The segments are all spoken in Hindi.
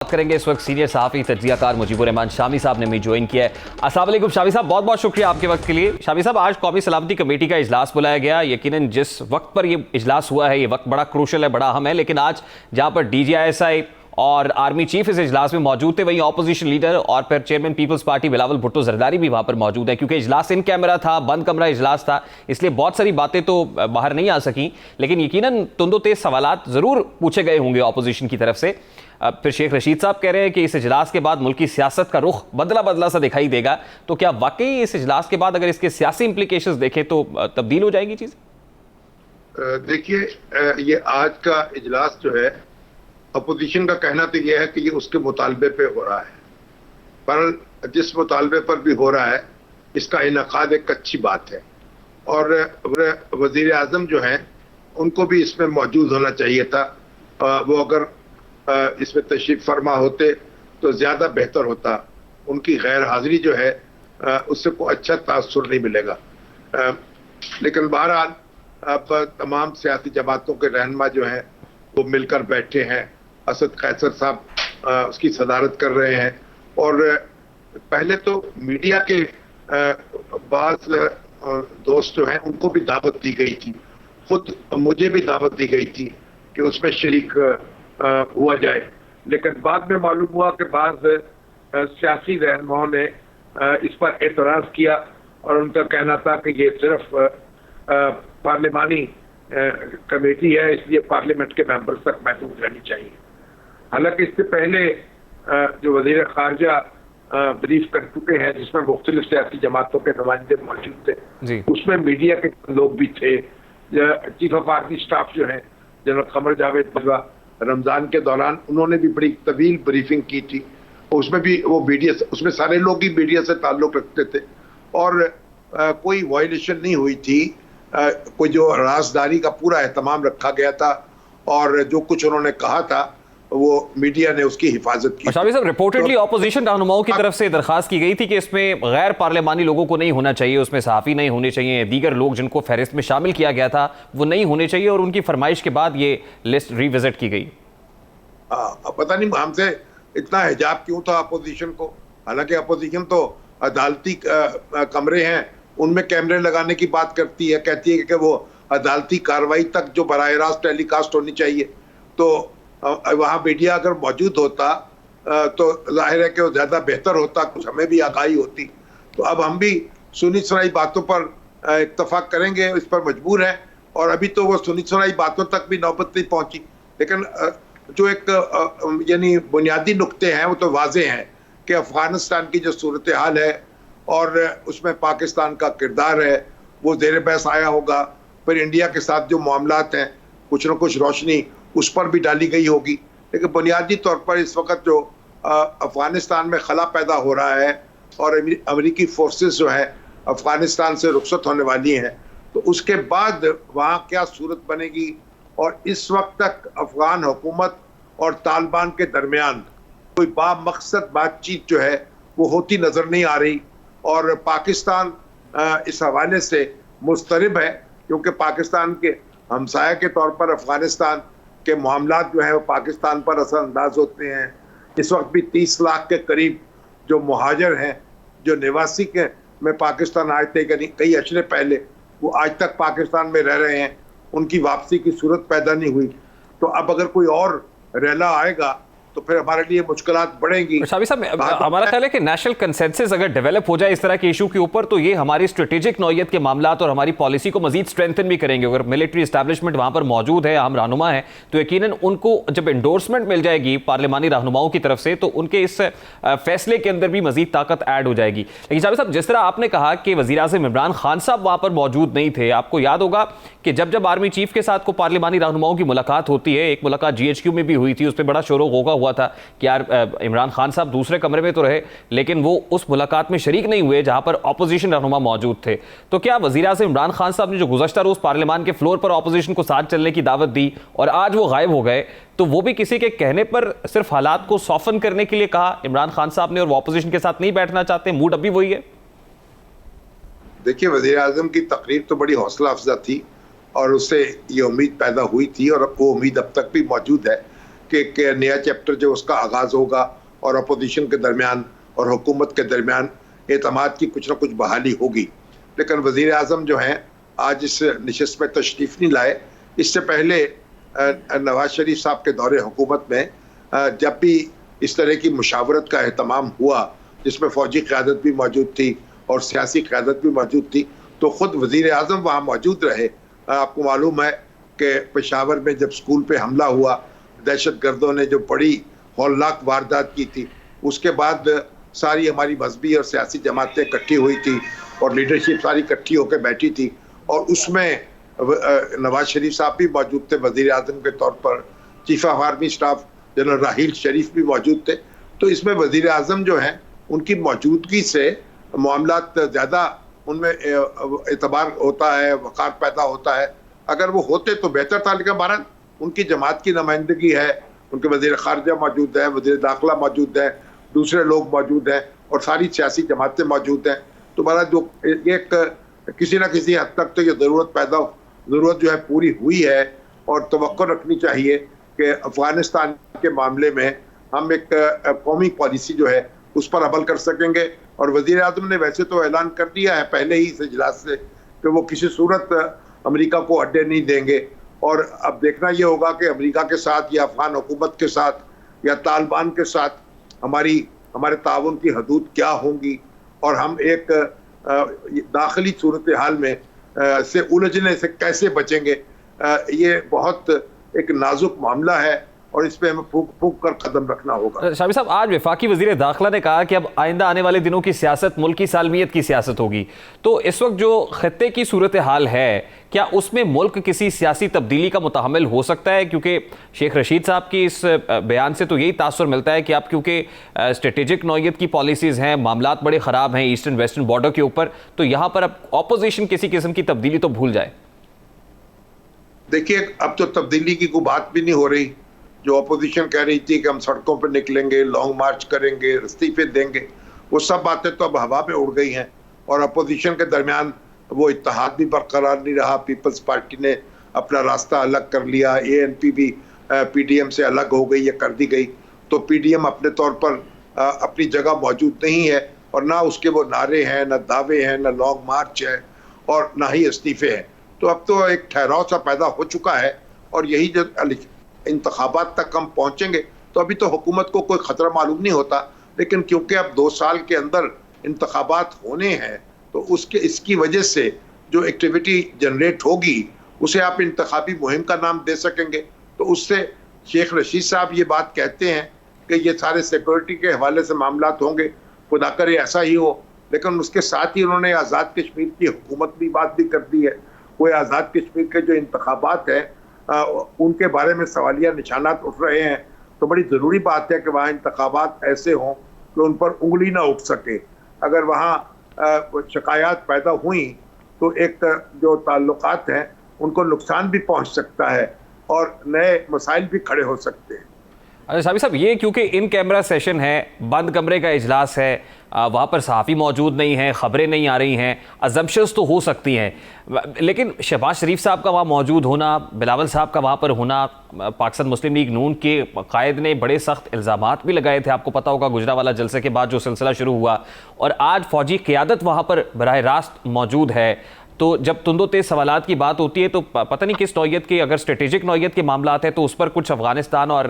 बात करेंगे इस वक्त सीनियर सहाफ़ी तज्ज़ियाकार मुजीबुर रहमान शामी साहब ने भी ज्वाइन किया है। अस्सलाम वालेकुम शामी साहब, बहुत बहुत शुक्रिया आपके वक्त के लिए। शामी साहब, आज कौमी सलामती कमेटी का इजलास बुलाया गया। यकीनन जिस वक्त पर ये इजलास हुआ है, ये वक्त बड़ा क्रूशल है, बड़ा अहम है, लेकिन आज जहाँ पर DGISI और आर्मी चीफ इस इजलास में मौजूद थे, वहीं ऑपोजिशन लीडर और फिर chairman people's party Bilawal Bhutto Zardari भी वहां पर मौजूद है। क्योंकि इजलास इन कैमरा था, बंद कमरा इजलास था, इसलिए बहुत सारी बातें तो बाहर नहीं आ सकी, लेकिन यकीनन तुंदो तेज सवालात जरूर पूछे गए होंगे ऑपोजिशन की तरफ से। फिर शेख रशीद साहब कह रहे हैं कि इस इजलास के बाद मुल्क की सियासत का रुख बदला बदला सा दिखाई देगा। तो क्या वाकई इस इजलास के बाद अगर इसके सियासी इंप्लीकेशंस देखें तो तब्दील हो जाएगी चीज? देखिए, ये आज का इजलास जो है, अपोजिशन का कहना तो ये है कि ये उसके मुतालबे पे हो रहा है, पर जिस मुतालबे पर भी हो रहा है इसका इनकाद एक अच्छी बात है। और वजीर आजम जो है उनको भी इसमें मौजूद होना चाहिए था। वो अगर इसमें तशरीफ फरमा होते तो ज़्यादा बेहतर होता। उनकी गैर हाजिरी जो है उससे कोई अच्छा तासुर नहीं मिलेगा। लेकिन बहरहाल अब तमाम सियासी जमातों के रहनुमा जो हैं वो मिलकर बैठे हैं। असद कैसर साहब उसकी सदारत कर रहे हैं। और पहले तो मीडिया के बाज़ दोस्त जो हैं उनको भी दावत दी गई थी, खुद मुझे भी दावत दी गई थी कि उसमें शरीक हुआ जाए। लेकिन बाद में मालूम हुआ कि बाज़ सियासी रहनुमाओं ने इस पर एतराज़ किया और उनका कहना था कि ये सिर्फ पार्लिमानी कमेटी है, इसलिए पार्लियामेंट के मेंबर्स तक महदूद रहनी चाहिए। हालांकि इससे पहले जो वज़ीर ख़ारजा ब्रीफ कर चुके हैं, जिसमें मुख्तलिफ सियासी जमातों के नुमाइंदे मौजूद थे, उसमें मीडिया के लोग भी थे। चीफ ऑफ आर्मी स्टाफ जो है जनरल कमर जावेद बाजवा, रमज़ान के दौरान उन्होंने भी बड़ी तवील ब्रीफिंग की थी। उसमें भी वो मीडिया से, उसमें सारे लोग ही मीडिया से ताल्लुक़ रखते थे और कोई वायलेशन नहीं हुई थी। कोई जो राजदारी का पूरा एहतमाम रखा गया था और जो कुछ उन्होंने कहा था वो मीडिया ने उसकी हिफाजत की। शामी साहब, रिपोर्टेडली ऑपोजिशन रहनुमाओं की तरफ से दरखास्त की गई थी कि इसमें गैर पार्लियामानी लोगों को नहीं होना चाहिए, उसमें सहाफ़ी नहीं होने चाहिए, दीगर लोग जिनको फहरिस्त में शामिल किया गया था वो नहीं होने चाहिए, और उनकी फरमाइश के बाद ये लिस्ट रिविजिट की गई। पता नहीं हमसे इतना हिजाब क्यों था अपोजिशन को। हालांकि अपोजिशन तो अदालती कमरे हैं, उनमें कैमरे लगाने की बात करती है, कहती है कि वो अदालती कार्रवाई तक जो बराह रास्त टेलीकास्ट होनी चाहिए। तो वहाँ मीडिया अगर मौजूद होता तो जाहिर है कि वो ज़्यादा बेहतर होता, कुछ हमें भी आगाही होती। तो अब हम भी सुनी सुनाई बातों पर इत्तफाक करेंगे, इस पर मजबूर हैं। और अभी तो वो सुनी सुनाई बातों तक भी नौबत नहीं पहुँची। लेकिन जो एक यानी बुनियादी नुक्ते हैं वो तो वाजे हैं कि अफ़गानिस्तान की जो सूरत हाल है और उसमें पाकिस्तान का किरदार है वो ज़ेर बहस आया होगा। फिर इंडिया के साथ जो मामलात हैं कुछ न कुछ रोशनी उस पर भी डाली गई होगी। लेकिन बुनियादी तौर पर इस वक्त जो अफ़गानिस्तान में खला पैदा हो रहा है और अमेरिकी फोर्सेस जो है अफ़गानिस्तान से रुखसत होने वाली हैं, तो उसके बाद वहाँ क्या सूरत बनेगी। और इस वक्त तक अफ़गान हुकूमत और तालिबान के दरमियान कोई बामकसद बातचीत जो है वो होती नज़र नहीं आ रही। और पाकिस्तान इस हवाले से मुस्तरब है, क्योंकि पाकिस्तान के हमसाया के तौर पर अफ़गानिस्तान के मामलात जो है वो पाकिस्तान पर असरअंदाज होते हैं। इस वक्त भी 30 लाख के करीब जो मुहाजिर हैं, जो निवासी के में पाकिस्तान आए थे कई अशरे पहले, वो आज तक पाकिस्तान में रह रहे हैं, उनकी वापसी की सूरत पैदा नहीं हुई। तो अब अगर कोई और रेला आएगा तो फिर हमारे लिए मुश्किलात बढ़ेंगी। शामी साहब, हमारा ख्याल है कि नेशनल कंसेंसस अगर डेवलप हो जाए इस तरह के इशू के ऊपर, तो ये हमारी स्ट्रेटेजिक नौयत के मामलात और हमारी पॉलिसी को मजीद स्ट्रेंथन भी करेंगे। अगर मिलिट्री एस्टैब्लिशमेंट वहाँ पर मौजूद है, हम रहनुमा है, तो यकीनन उनको जब एंडोर्समेंट मिल जाएगी पार्लियामानी रहनुमाओं की तरफ से, तो उनके इस फैसले के अंदर भी मजीद ताकत ऐड हो जाएगी। लेकिन शामी साहब, जिस तरह आपने कहा कि वज़ीर आज़म इमरान खान साहब वहाँ पर मौजूद नहीं थे, आपको याद होगा कि जब जब आर्मी चीफ के साथ को पार्लियामानी रहनुमाओं की मुलाकात होती है, एक मुलाकात GHQ में भी हुई थी, उस पर बड़ा शोर होगा हुआ था कि यार इमरान खान साहब दूसरे कमरे में तो रहे, लेकिन वो उस मुलाकात में शरीक नहीं हुए जहां पर ऑपोजिशन रहनुमा मौजूद थे। तो क्या वज़ीर आज़म इमरान खान साहब ने जो गुज़श्ता रोज़ पार्लियामान के फ्लोर पर ऑपोजिशन को साथ चलने की दावत दी और आज वो गायब हो गए, तो वो भी किसी के कहने पर सिर्फ हालात को सॉफन करने के लिए कहा इमरान खान साहब ने, और वो ऑपोजिशन के साथ नहीं बैठना चाहते? मूड अभी वही है। देखिए, वज़ीर आज़म की तकरीर तो बड़ी हौसला अफजा थी और उससे ये उम्मीद पैदा हुई थी और वो उम्मीद अब तक भी मौजूद है के नया चैप्टर जो उसका आगाज़ होगा और अपोजिशन के दरमियान और हुकूमत के दरमियान एतमाद की कुछ ना कुछ बहाली होगी। लेकिन वज़ीर आज़म जो हैं आज इस नशिस्त में तशरीफ़ नहीं लाए। इससे पहले नवाज शरीफ साहब के दौरे हुकूमत में जब भी इस तरह की मुशावरत का एहतमाम हुआ जिसमें फ़ौजी क़यादत भी मौजूद थी और सियासी क़यादत भी मौजूद थी, तो ख़ुद वज़ीर आज़म वहाँ मौजूद रहे। आपको मालूम है कि पेशावर में जब स्कूल पे हमला हुआ, दहशत गर्दों ने जो बड़ी हौलनाक वारदात की थी, उसके बाद सारी हमारी मजहबी और सियासी जमातें इकट्ठी हुई थी और लीडरशिप सारी इकट्ठी होकर बैठी थी और उसमें नवाज शरीफ साहब भी मौजूद थे वज़ीर आज़म के तौर पर, chief of army staff general Raheel Sharif भी मौजूद थे। तो इसमें वज़ीर आज़म जो हैं उनकी मौजूदगी से मामलात ज़्यादा उनमें एतबार होता है, वक़ार पैदा होता है। अगर वो होते तो बेहतर था, लेकिन बहरहाल उनकी जमात की नुमाइंदगी है, उनके वज़ीर ख़ारजा मौजूद है, वज़ीर दाखिला मौजूद है, दूसरे लोग मौजूद हैं और सारी सियासी जमातें मौजूद हैं। तो बहरहाल जो एक किसी न किसी हद तक तो ये ज़रूरत जो है पूरी हुई है और तवक्को रखनी चाहिए कि अफ़गानिस्तान के मामले में हम एक कौमी पॉलिसी जो है उस पर अमल कर सकेंगे। और वज़ीर आज़म ने वैसे तो ऐलान कर दिया है पहले ही इस इजलास से कि वो किसी सूरत अमेरिका को अड्डे नहीं देंगे और अब देखना ये होगा कि अमेरिका के साथ या अफ़गान हुकूमत के साथ या तालिबान के साथ हमारे ताउन की हदूद क्या होंगी और हम एक दाखिली सूरत हाल में से उलझने से कैसे बचेंगे। ये बहुत एक नाजुक मामला है और इस पे हमें फूक कर कदम रखना होगा। शाबी साहब, आज वफाकी वज़ीर दाखिला ने कहा कि अब आइंदा आने वाले दिनों की सियासत मुल्क की सालमियत की सियासत होगी। तो इस वक्त जो खत्ते की सूरत हाल है, क्या उसमें मुल्क किसी सियासी तब्दीली का मुतहम्मिल हो सकता है? क्योंकि शेख रशीद साहब की इस बयान से तो यही तासुर मिलता है कि अब क्योंकि स्ट्रेटेजिक नौयत की पॉलिसीज़ हैं, मामलात बड़े ख़राब हैं ईस्टर्न वेस्टर्न बॉर्डर के ऊपर, तो यहाँ पर अब अपोजिशन किसी किस्म की तब्दीली तो भूल जाए। देखिए, अब तो तब्दीली की कोई बात भी नहीं हो रही। जो अपोजिशन कह रही थी कि हम सड़कों पर निकलेंगे, लॉन्ग मार्च करेंगे, इस्तीफे देंगे, वो सब बातें तो अब हवा में उड़ गई हैं और अपोजिशन के दरमियान वो इत्तेहाद भी बरकरार नहीं रहा। पीपल्स पार्टी ने अपना रास्ता अलग कर लिया, ANP भी PDM से अलग हो गई या कर दी गई। तो PDM अपने तौर पर अपनी जगह मौजूद नहीं है और ना उसके वो नारे हैं, ना दावे हैं, ना लॉन्ग मार्च है और ना ही इस्तीफे हैं। तो अब तो एक ठहराव सा पैदा हो चुका है और यही जो इंतखाबात तक हम पहुंचेंगे तो अभी तो हुकूमत को कोई खतरा मालूम नहीं होता, लेकिन क्योंकि अब 2 साल के अंदर इंतखाबात होने हैं तो इसकी वजह से जो एक्टिविटी जनरेट होगी उसे आप इंतखाबी मुहिम का नाम दे सकेंगे। तो उससे शेख रशीद साहब ये बात कहते हैं कि ये सारे सिक्योरिटी के हवाले से मामलात होंगे, खुदा करे ऐसा ही हो, लेकिन उसके साथ ही उन्होंने आज़ाद कश्मीर की हुकूमत की बात भी कर दी है। कोई आज़ाद कश्मीर के जो इंतखाबात हैं उनके बारे में सवालिया निशानात उठ रहे हैं, तो बड़ी ज़रूरी बात है कि वहाँ इंतखाबात ऐसे हों कि उन पर उंगली ना उठ सके। अगर वहाँ शिकायत पैदा हुई तो एक जो ताल्लुकात हैं उनको नुकसान भी पहुँच सकता है और नए मसाइल भी खड़े हो सकते हैं। अच्छा शाबी साहब, ये क्योंकि इन कैमरा सेशन है, बंद कमरे का इजलास है, वहाँ पर सहाफ़ी मौजूद नहीं हैं, ख़बरें नहीं आ रही हैं, अजम्पशंस तो हो सकती हैं, लेकिन शहबाज शरीफ साहब का वहाँ मौजूद होना, बिलावल साहब का वहाँ पर होना, पाकिस्तान मुस्लिम लीग नून के कायद ने बड़े सख्त इल्ज़ामात भी लगाए थे, आपको पता होगा गुजरावाला जलसे के बाद जो सिलसिला शुरू हुआ, और आज फ़ौजी क़यादत वहाँ पर बराह रास्त मौजूद है। तो जब तुंदो तेज सवालात की बात होती है तो पता नहीं किस नौयत के, अगर स्ट्रेटेजिक नौयत के मामलात हैं तो उस पर कुछ अफगानिस्तान और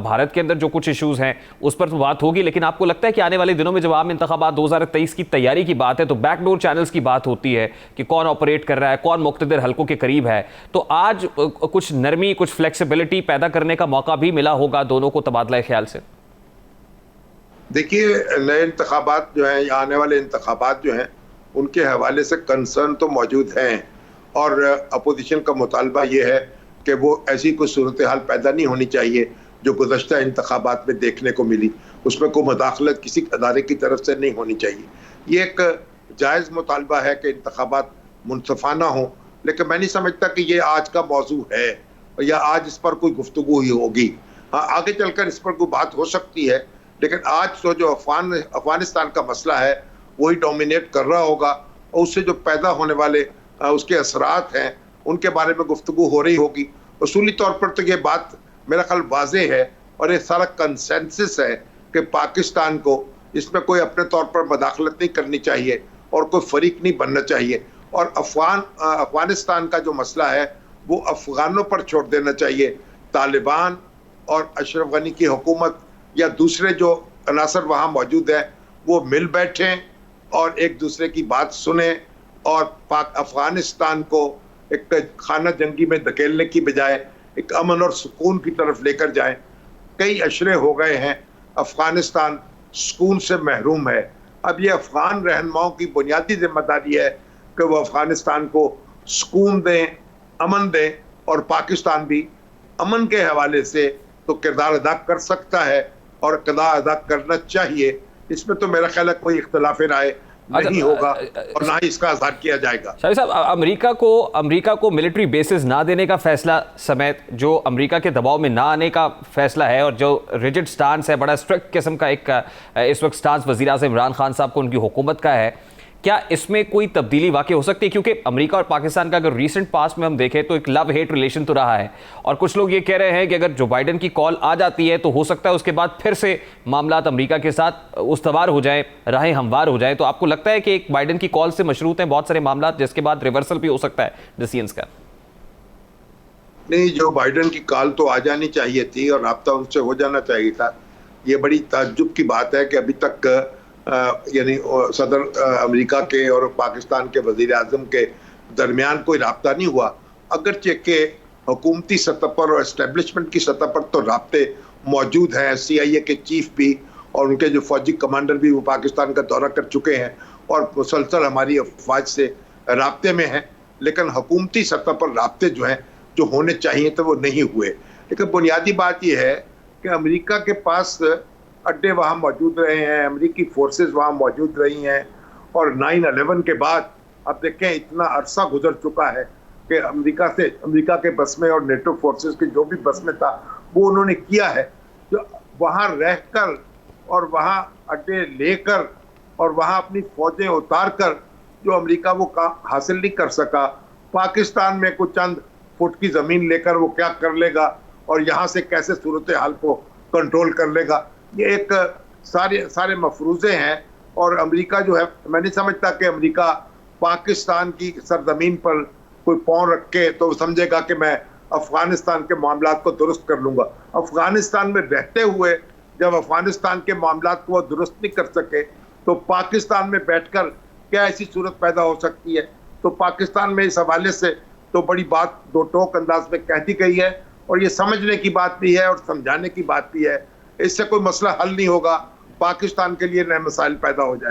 भारत के अंदर जो कुछ इशूज़ हैं उस पर तो बात होगी, लेकिन आपको लगता है कि आने वाले दिनों में जब आम इंतखाबात 2023 की तैयारी की बात है तो बैकडोर चैनल्स की बात होती है कि कौन ऑपरेट कर रहा है, कौन मुक़्तदर हल्कों के करीब है, तो आज कुछ नरमी, कुछ फ्लेक्सिबिलिटी पैदा करने का मौका भी मिला होगा दोनों को तबादला ख्याल से? देखिए, नए इंतखाबात जो हैं या आने वाले इंतखाबात जो हैं उनके हवाले से कंसर्न तो मौजूद हैं और अपोजिशन का मुतालबा ये है कि वो ऐसी कोई सूरत हाल पैदा नहीं होनी चाहिए जो गुज़श्ता इंतखाबात में देखने को मिली, उसमें कोई मुदाखलत किसी अदारे की तरफ से नहीं होनी चाहिए। ये एक जायज़ मुतालबा है कि इंतखाबात मुनसफाना हो, लेकिन मैं नहीं समझता कि ये आज का मौजू है या आज इस पर कोई गुफ्तगू ही होगी। हाँ, आगे चलकर इस पर कोई बात हो सकती है, लेकिन आज तो जो अफगानिस्तान का मसला है वही डोमिनेट कर रहा होगा और उससे जो पैदा होने वाले उसके असरात हैं उनके बारे में गुफ्तगू हो रही होगी। उसूली तौर पर तो ये बात मेरा ख्याल वाज़ेह है और ये सारा कंसेंसस है कि पाकिस्तान को इसमें कोई अपने तौर पर मदाखलत नहीं करनी चाहिए और कोई फरीक नहीं बनना चाहिए। और अफगानिस्तान का जो मसला है वो अफगानों पर छोड़ देना चाहिए। तालिबान और अशरफ गनी की हुकूमत या दूसरे जो अनासर वहाँ मौजूद है वो मिल बैठें और एक दूसरे की बात सुने और अफगानिस्तान को एक खाना जंगी में धकेलने की बजाय एक अमन और सुकून की तरफ लेकर जाएं। कई अशरे हो गए हैं, अफगानिस्तान सुकून से महरूम है। अब ये अफगान रहनुमाओं की बुनियादी जिम्मेदारी है कि वो अफगानिस्तान को सुकून दें, अमन दें, और पाकिस्तान भी अमन के हवाले से तो किरदार अदा कर सकता है और किरदार अदा करना चाहिए। इसमें तो मेरा ख्याल है कोई इख्तिलाफ राय नहीं होगा और ना ही इसका आज़ार किया जाएगा। शाहिद साहब, अमेरिका को मिलिट्री बेसिस ना देने का फैसला समेत जो अमेरिका के दबाव में ना आने का फैसला है और जो रिजिड स्टांस है, बड़ा स्ट्रिक्ट किस्म का एक इस वक्त स्टांस वज़ीर आज़म इमरान खान साहब को उनकी हुकूमत का है, क्या इसमें कोई तब्दीली वाकई हो सकती है? क्योंकि अमेरिका और पाकिस्तान का अगर रीसेंट पास्ट में हम देखें तो एक लव हेट रिलेशन तो रहा है और कुछ लोग ये कह रहे हैं कि अगर जो बाइडन की कॉल आ जाती है तो हो सकता है उसके बाद फिर से मामलात अमेरिका के साथ उस्तवार हो जाएं, राहें हमवार हो जाएं। तो आपको लगता है कि एक बाइडन की कॉल से मशरूत हैं बहुत सारे मामलात जिसके बाद रिवर्सल भी हो सकता है डिसीजंस का? नहीं, जो बाइडन की कॉल तो आ जानी चाहिए थी और राब्ता उनसे हो जाना चाहिए था। ये बड़ी ताज्जुब की बात है कि अभी तक यानी सदर अमेरिका के और पाकिस्तान के वजीर आज़म के दरमियान कोई राब्ता नहीं हुआ। अगरचे के हुकूमती सतह पर और एस्टेब्लिशमेंट की सतह पर तो राब्ते मौजूद हैं। CIA के चीफ भी और उनके जो फौजी कमांडर भी वो पाकिस्तान का दौरा कर चुके हैं और मुसलसल हमारी अफवाज से राब्ते में हैं, लेकिन हुकूमती सतह पर राब्ते जो हैं जो होने चाहिए तो वो नहीं हुए। लेकिन बुनियादी बात यह है कि अमेरिका के पास अड्डे वहाँ मौजूद रहे हैं, अमेरिकी फोर्सेस वहाँ मौजूद रही हैं और 9/11 के बाद अब देखें इतना अरसा गुजर चुका है कि अमेरिका के बस में और नेटो फोर्सेस के जो भी बस में था वो उन्होंने किया है। जो वहाँ रहकर और वहाँ अड्डे लेकर और वहाँ अपनी फौजें उतार कर जो अमेरिका वो काम हासिल नहीं कर सका, पाकिस्तान में कुछ चंद फुट की ज़मीन लेकर वो क्या कर लेगा और यहाँ से कैसे सूरत हाल को कंट्रोल कर लेगा, ये एक सारे मफरूज़े हैं। और अमेरिका जो है, मैं नहीं समझता कि अमेरिका पाकिस्तान की सरजमीन पर कोई पाँव रख के तो समझेगा कि मैं अफगानिस्तान के मामलात को दुरुस्त कर लूँगा। अफगानिस्तान में रहते हुए जब अफगानिस्तान के मामलात को वो दुरुस्त नहीं कर सके तो पाकिस्तान में बैठकर क्या ऐसी सूरत पैदा हो सकती है? तो पाकिस्तान में इस हवाले से तो बड़ी बात दो टोक अंदाज में कह दी गई है और ये समझने की बात भी है और समझाने की बात भी है। इससे कोई मसला हल नहीं होगा, पाकिस्तान के लिए नए मसाइल पैदा हो जाएंगे।